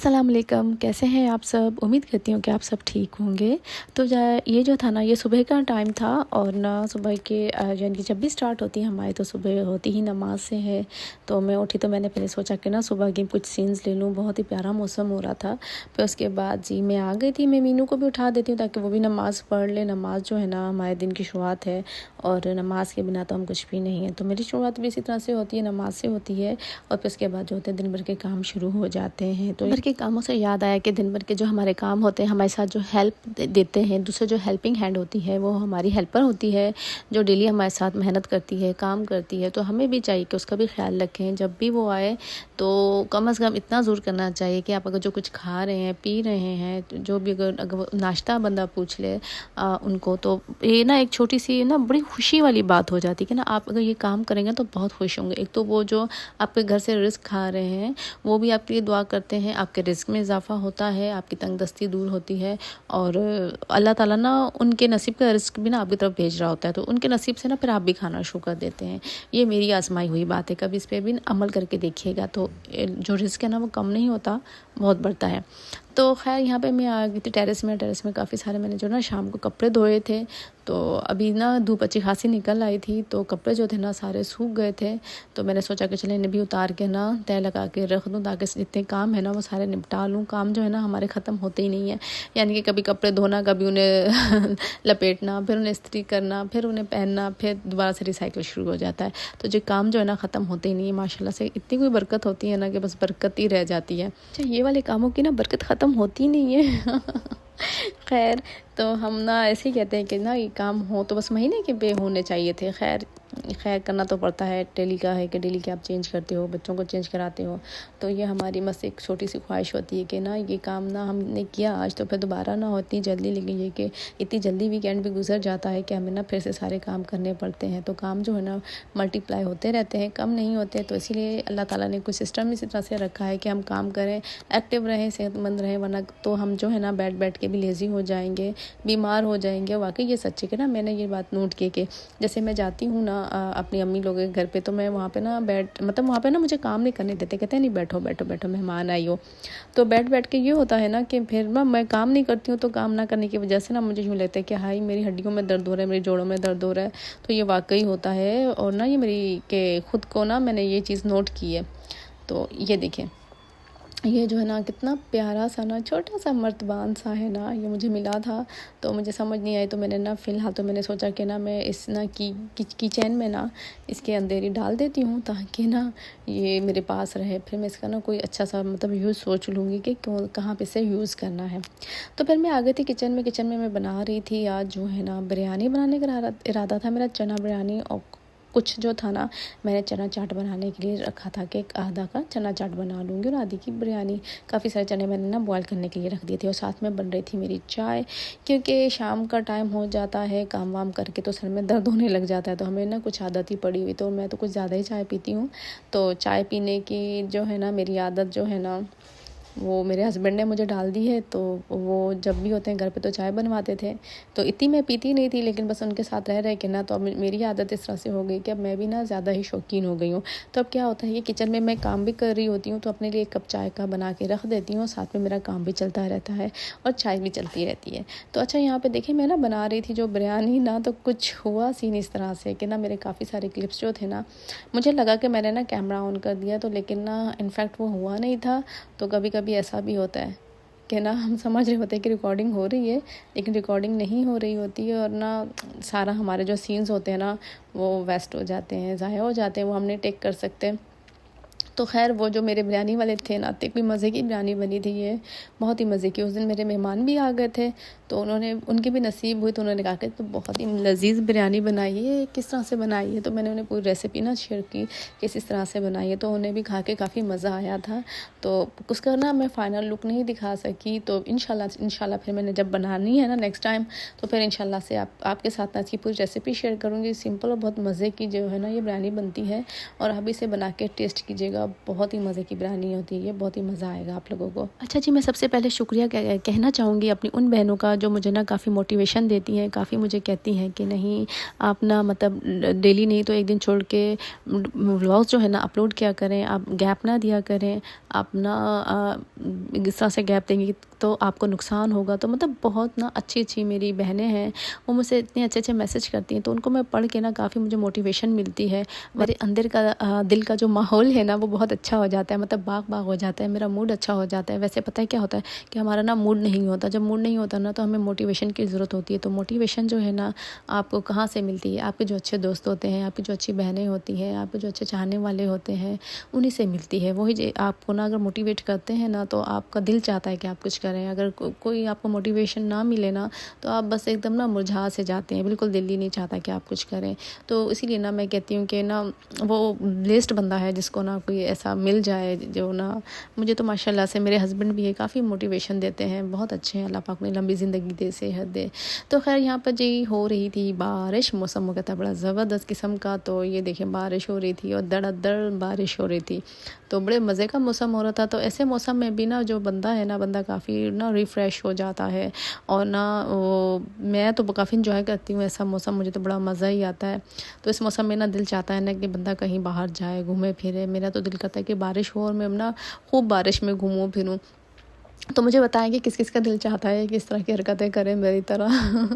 अस्सलाम वालेकुम, कैसे हैं आप सब। उम्मीद करती हूँ कि आप सब ठीक होंगे। तो ये जो था ना, ये सुबह का टाइम था और ना सुबह के यानी कि जब भी स्टार्ट होती है हमारी तो सुबह होती ही नमाज से है। तो मैं उठी तो मैंने पहले सोचा कि ना सुबह के कुछ सीन्स ले लूँ। बहुत ही प्यारा मौसम हो रहा था। फिर उसके बाद जी मैं आ गई थी। मैं मीनू को भी उठा देती हूँ ताकि वो भी नमाज़ पढ़ ले। नमाज जो है ना हमारे दिन की शुरुआत है और नमाज के बिना तो हम कुछ भी नहीं है। तो मेरी शुरुआत भी इसी तरह से होती है, नमाज से होती है। और फिर उसके बाद जो होते हैं दिन भर के काम शुरू हो जाते हैं। तो के कामों से याद आया कि दिन भर के जो हमारे काम होते हैं, हमारे साथ जो हेल्प देते हैं, दूसरे जो हेल्पिंग हैंड होती है वो हमारी हेल्पर होती है, जो डेली हमारे साथ मेहनत करती है, काम करती है। तो हमें भी चाहिए कि उसका भी ख्याल रखें। जब भी वो आए तो कम से कम इतना ज़रूर करना चाहिए कि आप अगर जो कुछ खा रहे हैं, पी रहे हैं, जो भी अगर वो नाश्ता बंदा पूछ ले उनको, तो ये ना एक छोटी सी ना बड़ी खुशी वाली बात हो जाती है कि ना आप अगर ये काम करेंगे तो बहुत खुश होंगे। एक तो वो जो आपके घर से रिस्क खा रहे हैं वो भी आपके लिए दुआ करते हैं, आपके रिस्क में इजाफा होता है, आपकी तंगदस्ती दूर होती है और अल्लाह ताला ना उनके नसीब का रिस्क भी ना आपकी तरफ भेज रहा होता है। तो उनके नसीब से ना फिर आप भी खाना शुरू कर देते हैं। ये मेरी आजमाई हुई बात है, कभी इस पर भी अमल करके देखिएगा। तो जो रिस्क है ना वो कम नहीं होता, बहुत बढ़ता है। तो खैर यहाँ पे मैं आ गई थी टेरेस में काफ़ी सारे मैंने जो ना शाम को कपड़े धोए थे। तो अभी ना धूप अच्छी खासी निकल आई थी तो कपड़े जो थे ना सारे सूख गए थे। तो मैंने सोचा कि चले इन्हें भी उतार के ना तय लगा के रख दूँ ताकि जितने काम है ना वो सारे निपटा लूँ। काम जो है ना हमारे ख़त्म होते ही नहीं है, यानी कि कभी कपड़े धोना, कभी उन्हें लपेटना, फिर उन्हें इस्त्री करना, फिर उन्हें पहनना, फिर दोबारा से रिसाइकिल शुरू हो जाता है। तो जो काम जो है ना ख़त्म होते ही नहीं है। माशाल्लाह से इतनी कोई बरकत होती है ना कि बस बरकत ही रह जाती है। अच्छा, ये वाले कामों की ना बरकत ख़त्म होती नहीं है। खैर, तो हम ना ऐसे ही कहते हैं कि ना ये काम हो तो बस महीने के पे होने चाहिए थे। खैर करना तो पड़ता है। डेली का है कि डेली के आप चेंज करते हो, बच्चों को चेंज कराते हो। तो ये हमारी बस एक छोटी सी ख्वाहिश होती है कि ना ये काम ना हमने किया आज तो फिर दोबारा ना हो इतनी जल्दी। लेकिन ये कि इतनी जल्दी वीकेंड भी गुजर जाता है कि हमें ना फिर से सारे काम करने पड़ते हैं। तो काम जो है ना मल्टीप्लाई होते रहते हैं, कम नहीं होते। तो इसीलिए अल्लाह ताला ने कुछ सिस्टम इसी तरह से रखा है कि हम काम करें, एक्टिव रहें, सेहतमंद रहें। वरना तो हम जो है ना बैठ के भी लेज़ी हो जाएंगे, बीमार हो जाएंगे। वाकई ये सच्चे कि ना मैंने ये बात नोट की कि जैसे मैं जाती हूँ ना अपनी अम्मी लोगों के घर पे, तो मैं वहाँ पे ना वहाँ पे ना मुझे काम नहीं करने देते। कहते हैं नहीं बैठो बैठो बैठो, मेहमान आई हो। तो बैठ के ये होता है ना कि फिर ना मैं काम नहीं करती हूँ। तो काम ना करने की वजह से ना मुझे यूँ लगता है कि हाई मेरी हड्डियों में दर्द हो रहा है, मेरी जोड़ों में दर्द हो रहा है। तो ये वाकई होता है और ना ये मेरी के खुद को ना मैंने ये चीज़ नोट की है। तो ये देखें, ये जो है ना कितना प्यारा सा ना छोटा सा मर्तबान सा है ना, ये मुझे मिला था। तो मुझे समझ नहीं आई तो मैंने ना फ़िलहाल तो मैंने सोचा कि ना मैं इस ना किचन में ना इसके अंधेरी डाल देती हूँ ताकि ना ये मेरे पास रहे। फिर मैं इसका ना कोई अच्छा सा यूज़ सोच लूँगी कि क्यों कहाँ पे से यूज़ करना है। तो फिर मैं आ गई थी किचन में मैं बना रही थी आज जो है ना बिरयानी बनाने का इरादा था मेरा, चना बिरयानी। और कुछ जो था ना मैंने चना चाट बनाने के लिए रखा था कि आधा का चना चाट बना लूँगी और आधी की बिरयानी। काफ़ी सारे चने मैंने ना बॉयल करने के लिए रख दिए थे और साथ में बन रही थी मेरी चाय, क्योंकि शाम का टाइम हो जाता है, काम वाम करके तो सर में दर्द होने लग जाता है। तो हमें ना कुछ आदत ही पड़ी हुई, तो मैं तो कुछ ज़्यादा ही चाय पीती हूँ। तो चाय पीने की जो है ना मेरी आदत जो है ना वो मेरे हस्बैंड ने मुझे डाल दी है। तो वो जब भी होते हैं घर पे तो चाय बनवाते थे। तो इतनी मैं पीती नहीं थी, लेकिन बस उनके साथ रह के ना तो अब मेरी आदत इस तरह से हो गई कि अब मैं भी ना ज़्यादा ही शौकीन हो गई हूँ। तो अब क्या होता है कि किचन में मैं काम भी कर रही होती हूँ तो अपने लिए एक कप चाय का बना के रख देती हूँ, साथ में मेरा काम भी चलता रहता है और चाय भी चलती रहती है। तो अच्छा, यहाँ पर देखिए मैं ना बना रही थी जो बिरयानी ना, तो कुछ हुआ सीन इस तरह से कि ना मेरे काफ़ी सारे क्लिप्स जो थे ना, मुझे लगा कि मैंने ना कैमरा ऑन कर दिया तो, लेकिन ना इनफैक्ट वो हुआ नहीं था। तो कभी कभी ऐसा भी होता है कि ना हम समझ रहे होते हैं कि रिकॉर्डिंग हो रही है, लेकिन रिकॉर्डिंग नहीं हो रही होती है और ना सारा हमारे जो सीन्स होते हैं ना वो वेस्ट हो जाते हैं, ज़ाया हो जाते हैं, वो हम नहीं टेक कर सकते। तो खैर वो जो मेरे बिरयानी वाले थे ना, इतनी मज़े की बिरयानी बनी थी ये, बहुत ही मज़े की। उस दिन मेरे मेहमान भी आ गए थे तो उनकी भी नसीब हुई तो उन्होंने कहा कि तो बहुत ही लजीज़ बिरयानी बनाई है, किस तरह से बनाई है। तो मैंने उन्हें पूरी रेसिपी ना शेयर की कि इस तरह से बनाई है। तो उन्हें भी खा के काफ़ी मज़ा आया था। तो उसका ना मैं फ़ाइनल लुक नहीं दिखा सकी। तो इंशाल्लाह फिर मैंने जब बनानी है ना नेक्स्ट टाइम, तो फिर इंशाल्लाह से आपके साथ ना इसकी पूरी रेसिपी शेयर करूँगी। सिंपल और बहुत मज़े की जो है ना ये बिरयानी बनती है और आप इसे बना के टेस्ट कीजिएगा। बहुत ही मज़े की बिरयानी होती है, ये बहुत ही मज़ा आएगा आप लोगों को। अच्छा जी, मैं सबसे पहले शुक्रिया कहना चाहूँगी अपनी उन बहनों का जो मुझे ना काफ़ी मोटिवेशन देती हैं, काफ़ी मुझे कहती हैं कि नहीं आप ना मतलब डेली नहीं तो एक दिन छोड़ के व्लॉग्स जो है ना अपलोड किया करें, आप गैप ना दिया करें। आप ना इस तरह से गैप देंगी तो आपको नुकसान होगा। तो मतलब बहुत ना अच्छी मेरी बहनें हैं, वो मुझसे इतने अच्छे मैसेज करती हैं, तो उनको मैं पढ़ के ना काफ़ी मुझे मोटिवेशन मिलती है। मेरे अंदर का दिल का जो माहौल है ना वो बहुत अच्छा हो जाता है, मतलब बाग हो जाता है, मेरा मूड अच्छा हो जाता है। वैसे पता है क्या होता है कि हमारा ना मूड नहीं होता, जब मूड नहीं होता ना तो हमें मोटिवेशन की ज़रूरत होती है। तो मोटिवेशन जो है ना आपको कहाँ से मिलती है? आपके जो अच्छे दोस्त होते हैं, आपकी जो अच्छी बहनें होती हैं, आपके जो अच्छे चाहने वाले होते हैं, उन्हीं से मिलती है। वही आपको ना अगर मोटिवेट करते हैं ना तो आपका दिल चाहता है कि आप कुछ करें। अगर कोई आपको मोटिवेशन ना मिले ना तो आप बस एकदम ना मुरझा से जाते हैं, बिल्कुल दिल ही नहीं चाहता कि आप कुछ करें। तो इसीलिए ना मैं कहती हूँ कि ना वो ब्लेस्ड बंदा है जिसको ना कोई ऐसा मिल जाए जो ना, मुझे तो माशाल्लाह से मेरे हस्बैंड भी है, काफ़ी मोटिवेशन देते हैं, बहुत अच्छे हैं, अल्लाह पाक ने लंबी ज़िंदगी दे, सेहत दे। तो खैर यहाँ पर जी हो रही थी बारिश, मौसम हो गया था बड़ा ज़बरदस्त किस्म का। तो ये देखिए बारिश हो रही थी और धड़ाधड़ बारिश हो रही थी, तो बड़े मज़े का मौसम हो रहा था। तो ऐसे मौसम में भी ना जो बंदा है ना, बंदा काफ़ी ना रिफ़्रेश हो जाता है और ना वो मैं तो काफ़ी इंजॉय करती हूँ ऐसा मौसम, मुझे तो बड़ा मज़ा ही आता है। तो इस मौसम में ना दिल चाहता है ना कि बंदा कहीं बाहर जाए, घूमे फिरे। मेरा तो दिल करता है कि बारिश हो और मैं ना खूब बारिश में घूमूँ फिरूँ। तो मुझे बताएं कि किस किस का दिल चाहता है कि इस तरह की हरकतें करें मेरी तरह।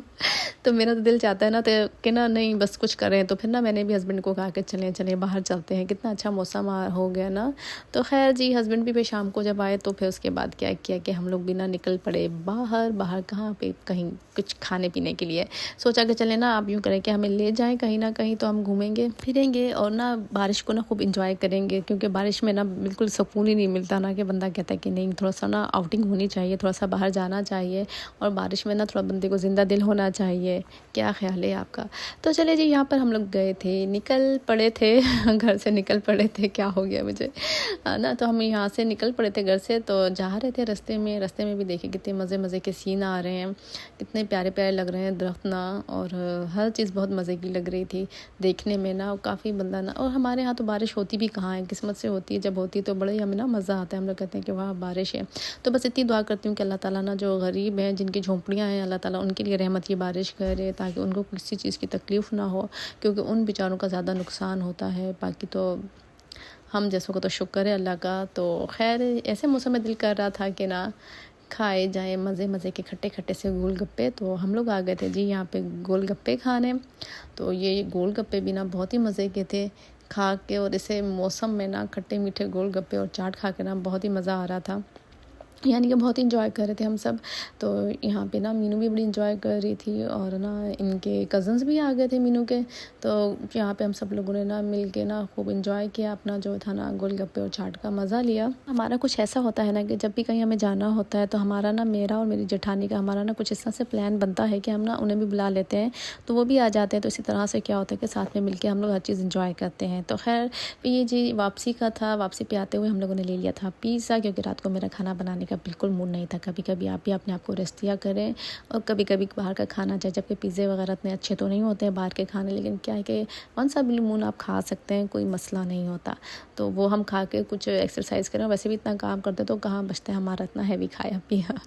तो मेरा तो दिल चाहता है ना तो कि ना नहीं बस कुछ करें। तो फिर ना मैंने भी हस्बैंड को कहा कि चलें बाहर चलते हैं, कितना अच्छा मौसम हो गया ना। तो खैर जी हस्बैंड भी फिर शाम को जब आए तो फिर उसके बाद क्या किया कि हम लोग भी ना निकल पड़े बाहर कहाँ पे, कहीं कुछ खाने पीने के लिए। सोचा कि चले ना आप यूँ करें कि हमें ले जाएं कहीं ना कहीं, तो हम घूमेंगे फिरेंगे और ना बारिश को ना खूब इंजॉय करेंगे। क्योंकि बारिश में ना बिल्कुल सुकून ही नहीं मिलता ना, कि बंदा कहता है कि नहीं थोड़ा सा ना आउटिंग होनी चाहिए, थोड़ा सा बाहर जाना चाहिए और बारिश में ना थोड़ा बंदे को ज़िंदा दिल होना चाहिए। क्या ख्याल है आपका? तो चले जी यहाँ पर हम लोग गए थे, निकल पड़े थे घर से निकल पड़े थे, क्या हो गया मुझे ना। तो हम यहाँ से निकल पड़े थे घर से, तो जा रहे थे रास्ते में भी देखिए कितने मज़े के सीन आ रहे हैं, कितने प्यारे लग रहे हैं दरख्त ना, और हर चीज़ बहुत मज़े की लग रही थी देखने में ना। काफ़ी बंदा ना, और हमारे यहाँ तो बारिश होती भी कहाँ है, किस्मत से होती है, जब होती है तो बड़ा ही हमें ना मज़ा आता है, हम लोग कहते हैं कि वाह बारिश है। तो बस इतनी दुआ करती हूँ कि अल्लाह ताला ना जो गरीब हैं जिनकी झोंपड़ियाँ हैं, अल्लाह ताला उनके लिए रहमत की बारिश करे ताकि उनको किसी चीज़ की तकलीफ़ ना हो, क्योंकि उन बेचारों का ज़्यादा नुकसान होता है। बाकी तो हम जैसों को तो शुक्र है अल्लाह का। तो खैर ऐसे मौसम में दिल कर रहा था कि ना खाए जाए मज़े के खट्टे से गोलगप्पे। तो हम लोग आ गए थे जी यहाँ पे गोलगप्पे खाने। तो ये गोलगप्पे भी ना बहुत ही मज़े के थे खा के, और इसे मौसम में ना खट्टे मीठे गोलगप्पे और चाट खा के ना बहुत ही मज़ा आ रहा था, यानी कि बहुत इंजॉय कर रहे थे हम सब। तो यहाँ पे ना मीनू भी बड़ी इंजॉय कर रही थी और ना इनके कज़न्स भी आ गए थे मीनू के। तो यहाँ पे हम सब लोगों ने ना मिल के ना खूब इंजॉय किया, अपना जो था ना गोलगप्पे और चाट का मज़ा लिया। हमारा कुछ ऐसा होता है ना कि जब भी कहीं हमें जाना होता है तो हमारा ना, मेरा और मेरी जेठानी का हमारा ना कुछ इस तरह से प्लान बनता है कि हम ना उन्हें भी बुला लेते हैं, तो वो भी आ जाते हैं। तो इसी तरह से क्या होता है कि साथ में मिल के हम लोग हर चीज़ इंजॉय करते हैं। तो खैर ये जी वापसी का था, वापसी पे आते हुए हम लोगों ने ले लिया था पिज़्ज़ा, क्योंकि रात को मेरा खाना बनाने का बिल्कुल मूड नहीं था। कभी कभी आप भी अपने आप को रेस्ट दिया करें और कभी कभी बाहर का खाना चाहिए, जबकि पिज़्ज़े वगैरह इतने अच्छे तो नहीं होते हैं बाहर के खाने, लेकिन क्या है कि वन सा ब्लू मून आप खा सकते हैं, कोई मसला नहीं होता। तो वो हम खा के कुछ एक्सरसाइज करें, वैसे भी इतना काम करते तो कहाँ बचता है हमारा इतना हैवी खाया पिया।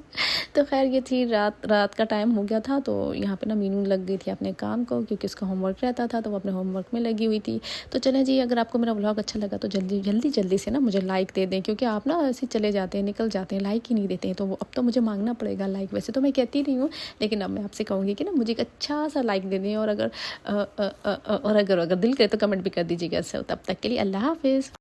तो खैर ये थी रात का टाइम हो गया था। तो यहाँ पे ना मीनू लग गई थी अपने काम को, क्योंकि उसका होमवर्क रहता था, तो वो अपने होमवर्क में लगी हुई थी। तो चलें जी, अगर आपको मेरा व्लॉग अच्छा लगा तो जल्दी से ना मुझे लाइक दे दें, क्योंकि आप ना ऐसे चले जाते हैं, निकल जाते हैं, लाइक ही नहीं देते हैं। तो अब तो मुझे मांगना पड़ेगा लाइक। वैसे तो मैं कहती नहीं हूँ, लेकिन अब मैं आपसे कहूँगी कि ना मुझे एक अच्छा सा लाइक दे दें, और अगर दिल करे तो कमेंट भी कर दीजिएगा। तब तक के लिए अल्लाह हाफिज़।